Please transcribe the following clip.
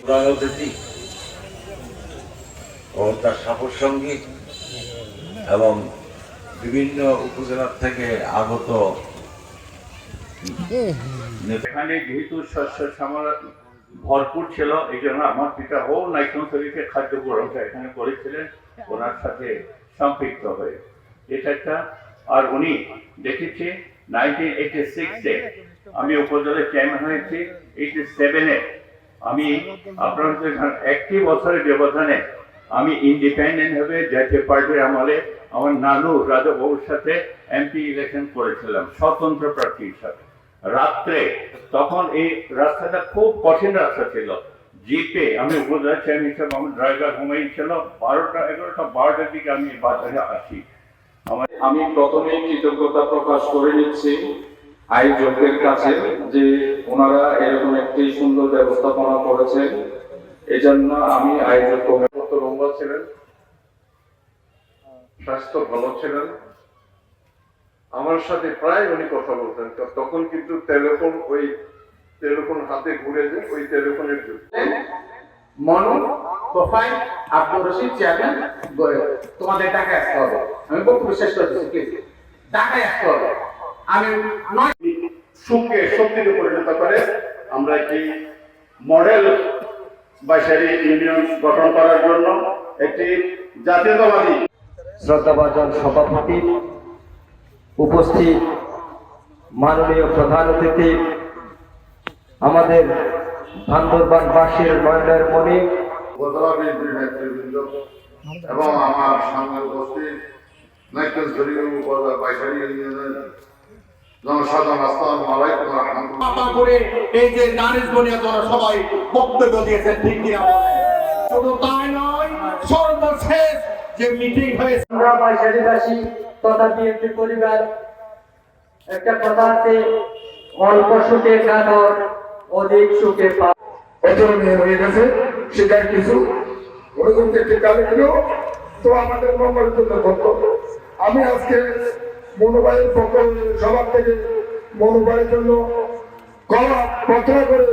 প্রধান অতিথি ও তার সাপোর সঙ্গী এবং বিভিন্ন উপজেলার থেকে আগত এখানে যেহেতু শস্য শ্যামলা ভরপুর ছিল এই জন্য আমার পিতা ও নাইকন শরীফে খাদ্য গ্রহণটা এখানে করেছিলেন ওনার সাথে সম্পৃক্ত হয়ে এটা একটা। আর উনি দেখেছি 1986-এ আমি উপজেলার চেয়ারম্যান হয়েছি, 87-এ আমি আপনাদের একটি বছরের ব্যবধানে আমি ইন্ডিপেন্ডেন্ট হবে জাতীয় পার্টির আমলে আমার নানু রাজাবাবুর সাথে এমপি ইলেকশন করেছিলাম স্বতন্ত্র প্রার্থী হিসাবে। রাত্রে তখন এই রাস্তাটা খুব কঠিন রাস্তা ছিল, জিপে আমি উপজেলা চেয়ারম্যান হিসাবে আমার ড্রাইভার ঘুমাইছিল 12টার দিকে আমি বাজারে আসি। আমি প্রথমেই কৃতজ্ঞতা প্রকাশ করে নিচ্ছি আয়োজকদের কাছে যে ওনারা এরকম একটি সুন্দর ব্যবস্থাপনা করেছেন। এজন্য আমি আয়োজক কমিটি লম্বা ছিলেন, স্বাস্থ্য ভালো ছিলেন, আমার সাথে প্রায় উনি কথা বলতেন। তখন কিন্তু টেলিফোন হাতে ঘুরে যে ওই টেলিফোনের যুগ। মনু তোফাইল আব্দুর রশিদ চেয়ারম্যান, তোমাদের ঢাকায় আসতে হবে। আমি বক্তব্য শেষ করতেছি, প্লিজ ঢাকায় আসতে হবে। আমি নয় সুখকে শক্তিতে পরিণত করে আমরা একটি মডেল বাইশারি ইউনিয়ন গঠন করার জন্য একটি জাতীয়তাবাদী শ্রদ্ধাভাজন সভাপতি, উপস্থিত মাননীয় প্রধান অতিথি, আমাদের বান্দরবানবাসীর নয়নের মণি উপজেলা বিএনপির নেতৃবৃন্দ এবং আমার সামনে উপস্থিত নাইকেলছড়ি উপজেলা বাইশারি ইউনিয়নের জনসাধারণ, আসসালামু আলাইকুম ওয়া রাহমাতুল্লাহ। করে এই যে দানিশ বনিয়া তোরা সবাই বক্তব্য দিয়েছেন, ঠিক কিনা বলেন? শুধু তাই নয়, সর্বশেষ যে মিটিং হয়েছে আমরা বাইশারিবাসী তথা বিএনপি পরিবার, একটা কথা আছে, অল্প সুখে কাতর অধিক সুখে পাপ। অচরণীয় হয়ে গেছে, সেটা কিছু ওরকমকে টেকালে গেল তো আমাদের মঙ্গলের জন্য কর্তব্য। আমি আজকে মনোবাইয়ের পক্ষ সবার থেকে মনোবাইয়ের জন্য কলা পত্র করে